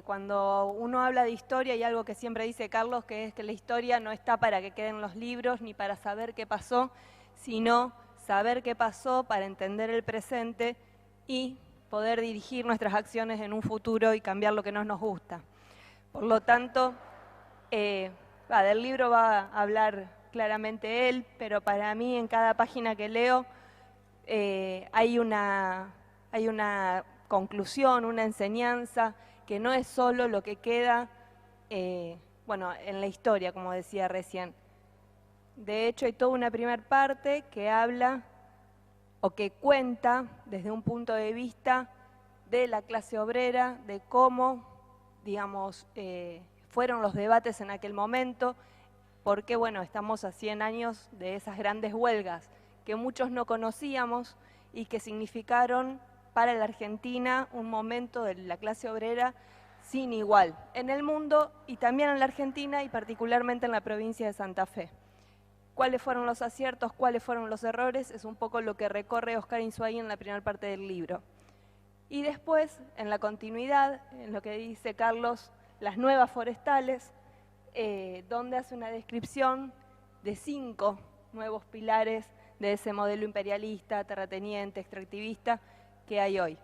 cuando uno habla de historia hay algo que siempre dice Carlos, que es que la historia no está para que queden los libros ni para saber qué pasó, sino saber qué pasó para entender el presente y poder dirigir nuestras acciones en un futuro y cambiar lo que no nos gusta. Por lo tanto, del libro va a hablar claramente él, pero para mí en cada página que leo hay una conclusión, una enseñanza, que no es solo lo que queda en la historia, como decía recién. De hecho, hay toda una primera parte que habla o que cuenta desde un punto de vista de la clase obrera, de cómo, digamos, fueron los debates en aquel momento, porque, bueno, estamos a 100 años de esas grandes huelgas que muchos no conocíamos y que significaron para la Argentina un momento de la clase obrera sin igual en el mundo y también en la Argentina y particularmente en la provincia de Santa Fe. ¿Cuáles fueron los aciertos? ¿Cuáles fueron los errores? Es un poco lo que recorre Oscar Insúay en la primera parte del libro. Y después, en la continuidad, en lo que dice Carlos, las nuevas forestales, donde hace una descripción de 5 nuevos pilares de ese modelo imperialista, terrateniente, extractivista que hay hoy.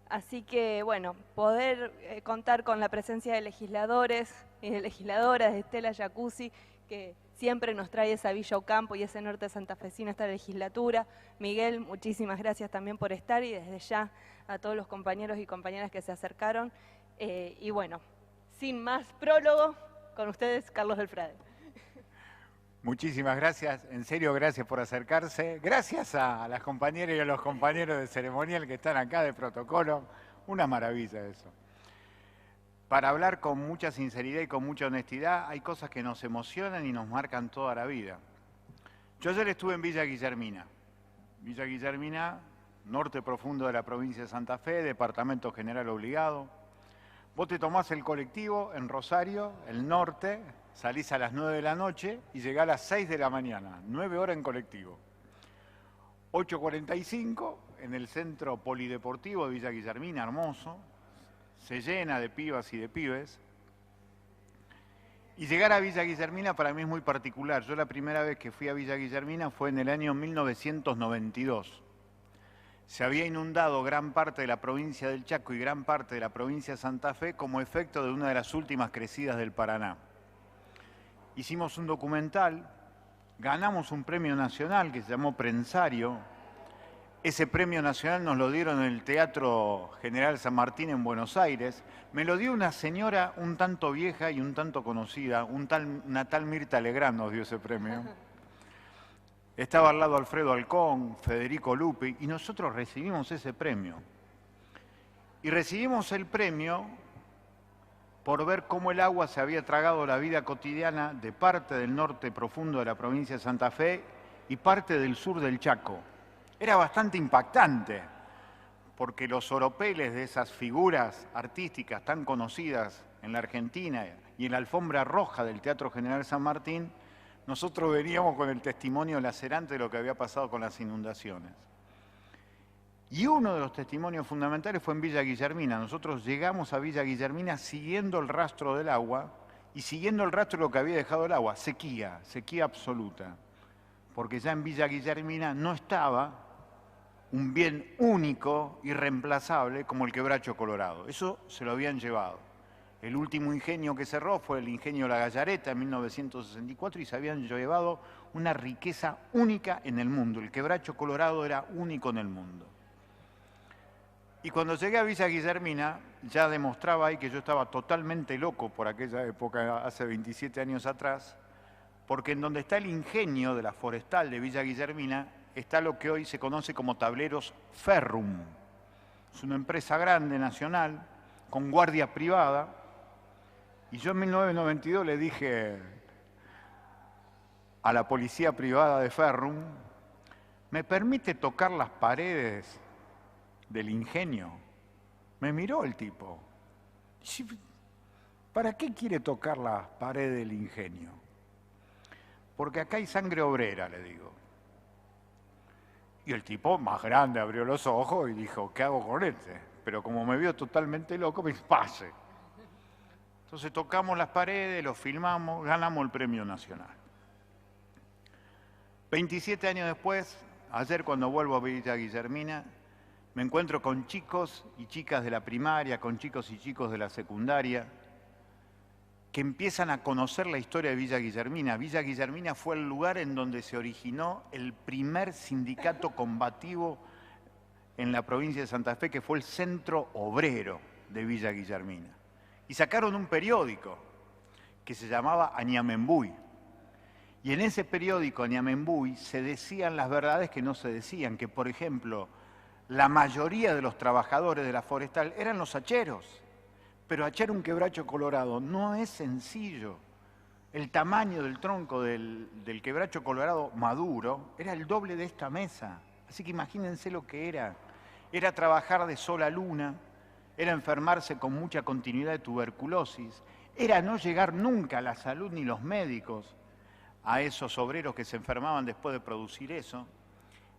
Así que, bueno, poder contar con la presencia de legisladores y de legisladoras, de Estela Jacuzzi, que siempre nos trae esa Villa Ocampo y ese norte santafesino, esta legislatura. Miguel, muchísimas gracias también por estar y desde ya a todos los compañeros y compañeras que se acercaron. Y bueno, sin más prólogo, con ustedes, Carlos del Frade. Muchísimas gracias, en serio, gracias por acercarse. Gracias a las compañeras y a los compañeros de ceremonial que están acá de protocolo. Una maravilla eso. Para hablar con mucha sinceridad y con mucha honestidad, hay cosas que nos emocionan y nos marcan toda la vida. Yo ayer estuve en Villa Guillermina. Villa Guillermina, norte profundo de la provincia de Santa Fe, departamento general obligado. Vos te tomás el colectivo en Rosario, el norte, salís a las 9 de la noche y llegás a las 6 de la mañana, 9 horas en colectivo. 8:45 en el centro polideportivo de Villa Guillermina, hermoso, se llena de pibas y de pibes. Y llegar a Villa Guillermina para mí es muy particular. Yo la primera vez que fui a Villa Guillermina fue en el año 1992. Se había inundado gran parte de la provincia del Chaco y gran parte de la provincia de Santa Fe como efecto de una de las últimas crecidas del Paraná. Hicimos un documental, ganamos un premio nacional que se llamó Prensario. Ese premio nacional nos lo dieron en el Teatro General San Martín en Buenos Aires. Me lo dio una señora un tanto vieja y un tanto conocida, una tal Mirta Legrand nos dio ese premio. Estaba al lado Alfredo Alcón, Federico Lupi, y nosotros recibimos ese premio. Y recibimos el premio por ver cómo el agua se había tragado la vida cotidiana de parte del norte profundo de la provincia de Santa Fe y parte del sur del Chaco. Era bastante impactante, porque los oropeles de esas figuras artísticas tan conocidas en la Argentina y en la alfombra roja del Teatro General San Martín, nosotros veníamos con el testimonio lacerante de lo que había pasado con las inundaciones. Y uno de los testimonios fundamentales fue en Villa Guillermina. Nosotros llegamos a Villa Guillermina siguiendo el rastro del agua y siguiendo el rastro de lo que había dejado el agua, sequía absoluta. Porque ya en Villa Guillermina no estaba un bien único, irreemplazable, como el quebracho colorado. Eso se lo habían llevado. El último ingenio que cerró fue el ingenio La Gallareta en 1964 y se habían llevado una riqueza única en el mundo. El quebracho colorado era único en el mundo. Y cuando llegué a Villa Guillermina, ya demostraba ahí que yo estaba totalmente loco por aquella época, hace 27 años atrás, porque en donde está el ingenio de la forestal de Villa Guillermina está lo que hoy se conoce como Tableros Ferrum. Es una empresa grande, nacional, con guardia privada. Y yo en 1992 le dije a la policía privada de Ferrum, ¿me permite tocar las paredes del ingenio? Me miró el tipo. ¿Para qué quiere tocar las paredes del ingenio? Porque acá hay sangre obrera, le digo. Y el tipo, más grande, abrió los ojos y dijo, ¿qué hago con este? Pero como me vio totalmente loco, me dice, pase. Entonces tocamos las paredes, lo filmamos, ganamos el premio nacional. 27 años después, ayer cuando vuelvo a Villa Guillermina, me encuentro con chicos y chicas de la primaria, con chicos y chicos de la secundaria, que empiezan a conocer la historia de Villa Guillermina. Villa Guillermina fue el lugar en donde se originó el primer sindicato combativo en la provincia de Santa Fe, que fue el Centro Obrero de Villa Guillermina. Y sacaron un periódico que se llamaba Añamenbuy. Y en ese periódico, Añamenbuy, se decían las verdades que no se decían, que por ejemplo, la mayoría de los trabajadores de la forestal eran los hacheros. Pero hachar un quebracho colorado no es sencillo. El tamaño del tronco del quebracho colorado maduro era el doble de esta mesa. Así que imagínense lo que era. Era trabajar de sol a luna, era enfermarse con mucha continuidad de tuberculosis, era no llegar nunca a la salud ni los médicos a esos obreros que se enfermaban después de producir eso.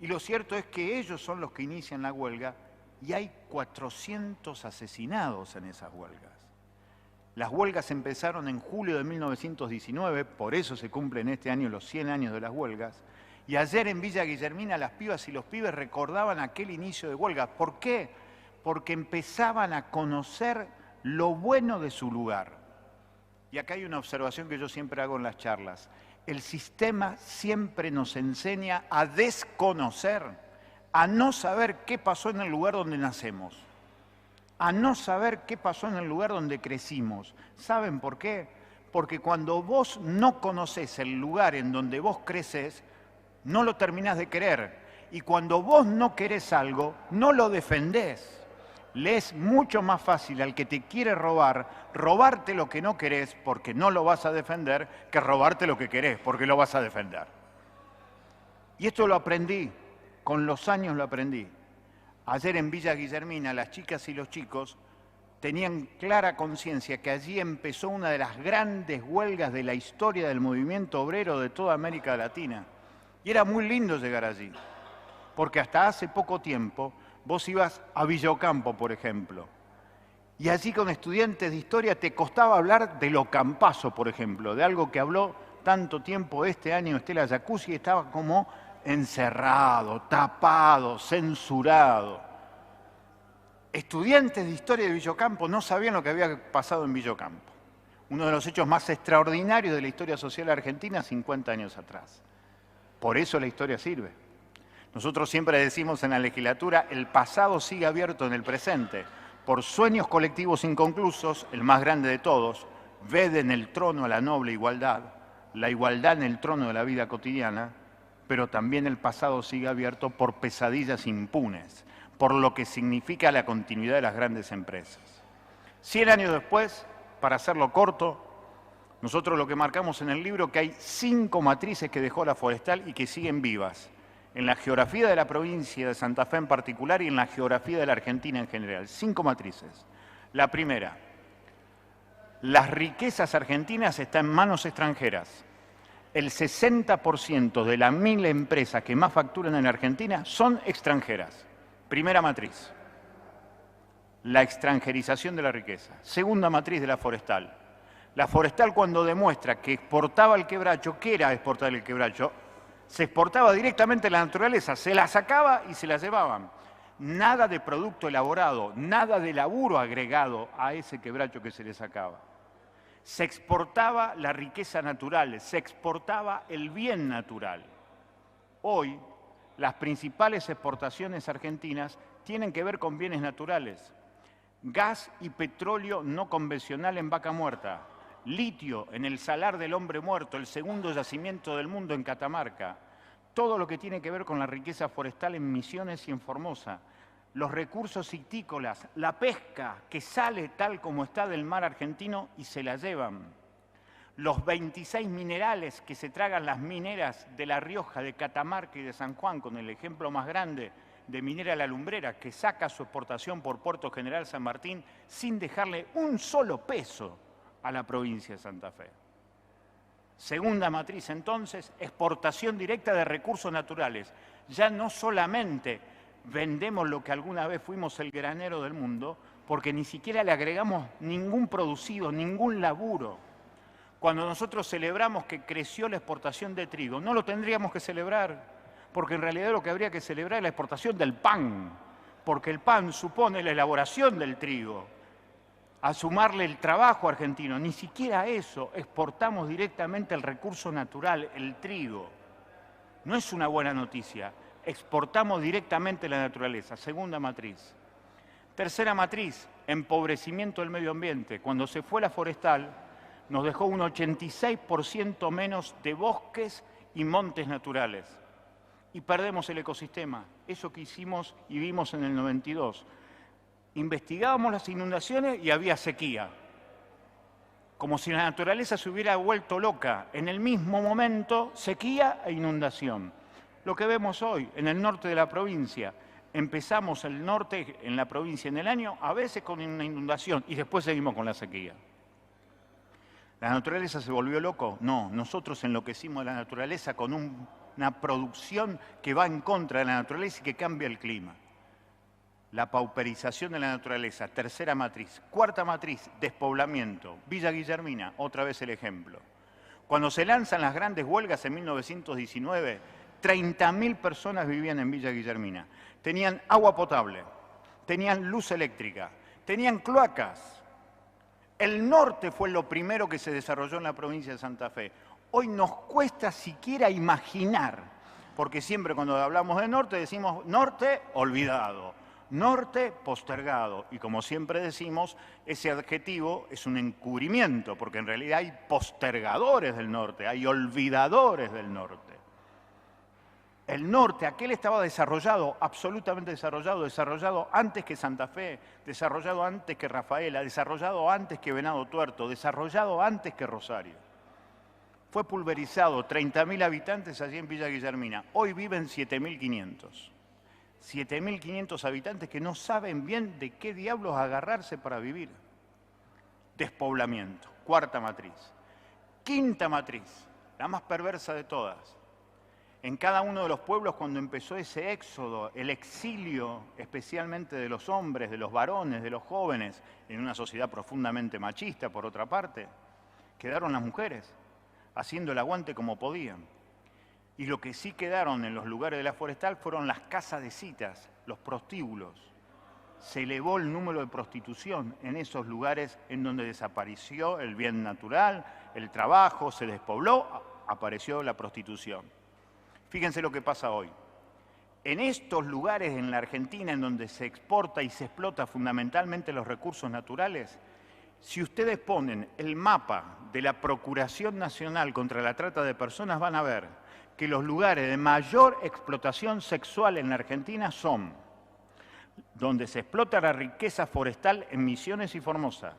Y lo cierto es que ellos son los que inician la huelga y hay 400 asesinados en esas huelgas. Las huelgas empezaron en julio de 1919, por eso se cumplen este año los 100 años de las huelgas, y ayer en Villa Guillermina las pibas y los pibes recordaban aquel inicio de huelga. ¿Por qué? Porque empezaban a conocer lo bueno de su lugar. Y acá hay una observación que yo siempre hago en las charlas. El sistema siempre nos enseña a desconocer, a no saber qué pasó en el lugar donde nacemos, a no saber qué pasó en el lugar donde crecimos. ¿Saben por qué? Porque cuando vos no conocés el lugar en donde vos creces, no lo terminás de querer. Y cuando vos no querés algo, no lo defendés. Le es mucho más fácil al que te quiere robar, robarte lo que no querés porque no lo vas a defender, que robarte lo que querés porque lo vas a defender. Y esto lo aprendí, con los años lo aprendí. Ayer en Villa Guillermina las chicas y los chicos tenían clara conciencia que allí empezó una de las grandes huelgas de la historia del movimiento obrero de toda América Latina. Y era muy lindo llegar allí, porque hasta hace poco tiempo vos ibas a Villa Ocampo, por ejemplo, y allí con estudiantes de historia te costaba hablar del Ocampazo, por ejemplo, de algo que habló tanto tiempo este año Estela Jacuzzi, estaba como encerrado, tapado, censurado. Estudiantes de historia de Villa Ocampo no sabían lo que había pasado en Villa Ocampo, uno de los hechos más extraordinarios de la historia social argentina 50 años atrás. Por eso la historia sirve. Nosotros siempre decimos en la legislatura, el pasado sigue abierto en el presente. Por sueños colectivos inconclusos, el más grande de todos, ved en el trono a la noble igualdad, la igualdad en el trono de la vida cotidiana, pero también el pasado sigue abierto por pesadillas impunes, por lo que significa la continuidad de las grandes empresas. 100 años después, para hacerlo corto, nosotros lo que marcamos en el libro que hay 5 matrices que dejó la forestal y que siguen vivas, en la geografía de la provincia de Santa Fe en particular y en la geografía de la Argentina en general. 5 matrices. La primera, las riquezas argentinas están en manos extranjeras. El 60% de las 1000 empresas que más facturan en Argentina son extranjeras. Primera matriz, la extranjerización de la riqueza. Segunda matriz de la forestal. La forestal cuando demuestra que exportaba el quebracho, ¿qué era exportar el quebracho? Se exportaba directamente la naturaleza, se la sacaba y se la llevaban. Nada de producto elaborado, nada de laburo agregado a ese quebracho que se le sacaba. Se exportaba la riqueza natural, se exportaba el bien natural. Hoy, las principales exportaciones argentinas tienen que ver con bienes naturales. Gas y petróleo no convencional en Vaca Muerta. Litio en el Salar del Hombre Muerto, el segundo yacimiento del mundo en Catamarca. Todo lo que tiene que ver con la riqueza forestal en Misiones y en Formosa. Los recursos itícolas, la pesca que sale tal como está del mar argentino y se la llevan. Los 26 minerales que se tragan las mineras de La Rioja, de Catamarca y de San Juan, con el ejemplo más grande de Minera La Lumbrera, que saca su exportación por Puerto General San Martín sin dejarle un solo peso a la provincia de Santa Fe. Segunda matriz, entonces, exportación directa de recursos naturales. Ya no solamente vendemos lo que alguna vez fuimos el granero del mundo, porque ni siquiera le agregamos ningún producido, ningún laburo. Cuando nosotros celebramos que creció la exportación de trigo, no lo tendríamos que celebrar, porque en realidad lo que habría que celebrar es la exportación del pan, porque el pan supone la elaboración del trigo, a sumarle el trabajo argentino. Ni siquiera eso, exportamos directamente el recurso natural, el trigo. No es una buena noticia, exportamos directamente la naturaleza. Segunda matriz. Tercera matriz, empobrecimiento del medio ambiente. Cuando se fue la forestal, nos dejó un 86% menos de bosques y montes naturales. Y perdemos el ecosistema, eso que hicimos y vimos en el 92. Investigábamos las inundaciones y había sequía. Como si la naturaleza se hubiera vuelto loca. En el mismo momento, sequía e inundación. Lo que vemos hoy en el norte de la provincia. Empezamos el norte en la provincia en el año, a veces con una inundación, y después seguimos con la sequía. ¿La naturaleza se volvió loco? No, nosotros enloquecimos la naturaleza con una producción que va en contra de la naturaleza y que cambia el clima. La pauperización de la naturaleza, tercera matriz. Cuarta matriz, despoblamiento. Villa Guillermina, otra vez el ejemplo. Cuando se lanzan las grandes huelgas en 1919, 30.000 personas vivían en Villa Guillermina. Tenían agua potable, tenían luz eléctrica, tenían cloacas. El norte fue lo primero que se desarrolló en la provincia de Santa Fe. Hoy nos cuesta siquiera imaginar, porque siempre cuando hablamos de norte decimos norte olvidado, norte postergado. Y como siempre decimos, ese adjetivo es un encubrimiento, porque en realidad hay postergadores del norte, hay olvidadores del norte. El norte, aquel estaba desarrollado, absolutamente desarrollado antes que Santa Fe, desarrollado antes que Rafaela, desarrollado antes que Venado Tuerto, desarrollado antes que Rosario. Fue pulverizado, 30.000 habitantes allí en Villa Guillermina. Hoy viven 7.500. 7.500 habitantes que no saben bien de qué diablos agarrarse para vivir. Despoblamiento, cuarta matriz. Quinta matriz, la más perversa de todas. En cada uno de los pueblos, cuando empezó ese éxodo, el exilio, especialmente de los hombres, de los varones, de los jóvenes, en una sociedad profundamente machista, por otra parte, quedaron las mujeres, haciendo el aguante como podían. Y lo que sí quedaron en los lugares de la forestal fueron las casas de citas, los prostíbulos. Se elevó el número de prostitución en esos lugares en donde desapareció el bien natural, el trabajo, se despobló, apareció la prostitución. Fíjense lo que pasa hoy. En estos lugares en la Argentina en donde se exporta y se explota fundamentalmente los recursos naturales, si ustedes ponen el mapa de la Procuración Nacional contra la Trata de Personas, van a ver que los lugares de mayor explotación sexual en la Argentina son donde se explota la riqueza forestal en Misiones y Formosa,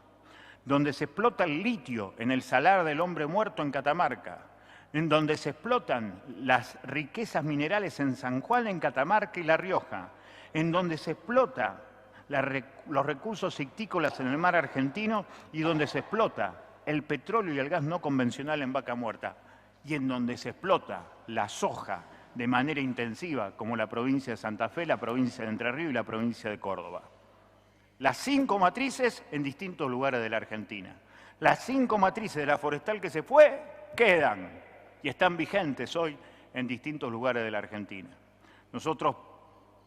donde se explota el litio en el Salar del Hombre Muerto en Catamarca, en donde se explotan las riquezas minerales en San Juan, en Catamarca y La Rioja, en donde se explota los recursos ictícolas en el mar argentino y donde se explota el petróleo y el gas no convencional en Vaca Muerta, y en donde se explota la soja de manera intensiva, como la provincia de Santa Fe, la provincia de Entre Ríos y la provincia de Córdoba. Las 5 matrices en distintos lugares de la Argentina. Las 5 matrices de la forestal que se fue, quedan. Y están vigentes hoy en distintos lugares de la Argentina. Nosotros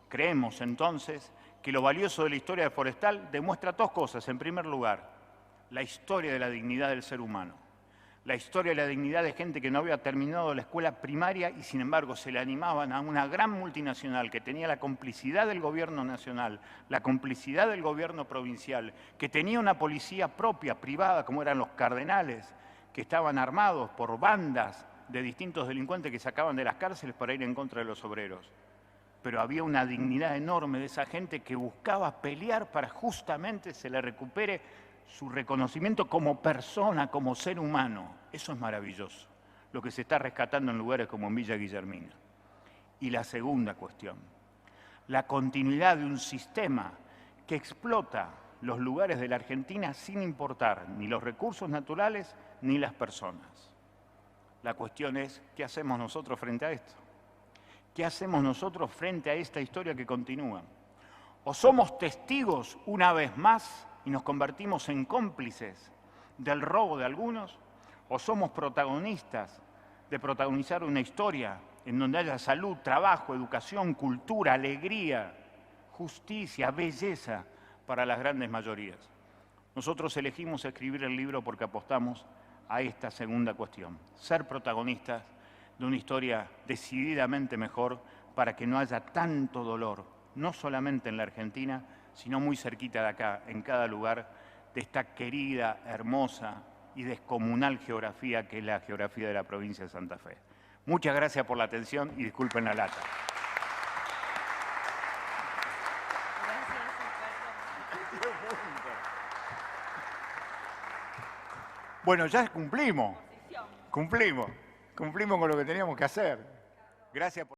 creemos entonces que lo valioso de la historia forestal demuestra 2 cosas. En primer lugar, la historia de la dignidad del ser humano. La historia de la dignidad de gente que no había terminado la escuela primaria y sin embargo se le animaban a una gran multinacional que tenía la complicidad del gobierno nacional, la complicidad del gobierno provincial, que tenía una policía propia, privada, como eran los cardenales, que estaban armados por bandas de distintos delincuentes que sacaban de las cárceles para ir en contra de los obreros. Pero había una dignidad enorme de esa gente que buscaba pelear para justamente se le recupere su reconocimiento como persona, como ser humano. Eso es maravilloso, lo que se está rescatando en lugares como en Villa Guillermina. Y la segunda cuestión, la continuidad de un sistema que explota los lugares de la Argentina sin importar ni los recursos naturales ni las personas. La cuestión es, ¿qué hacemos nosotros frente a esto? ¿Qué hacemos nosotros frente a esta historia que continúa? O somos testigos una vez más y nos convertimos en cómplices del robo de algunos, o somos protagonistas de protagonizar una historia en donde haya salud, trabajo, educación, cultura, alegría, justicia, belleza para las grandes mayorías. Nosotros elegimos escribir el libro porque apostamos a esta segunda cuestión, ser protagonistas de una historia decididamente mejor para que no haya tanto dolor, no solamente en la Argentina, sino muy cerquita de acá, en cada lugar de esta querida, hermosa y descomunal geografía que es la geografía de la provincia de Santa Fe. Muchas gracias por la atención y disculpen la lata. Bueno, ya cumplimos con lo que teníamos que hacer. Gracias por...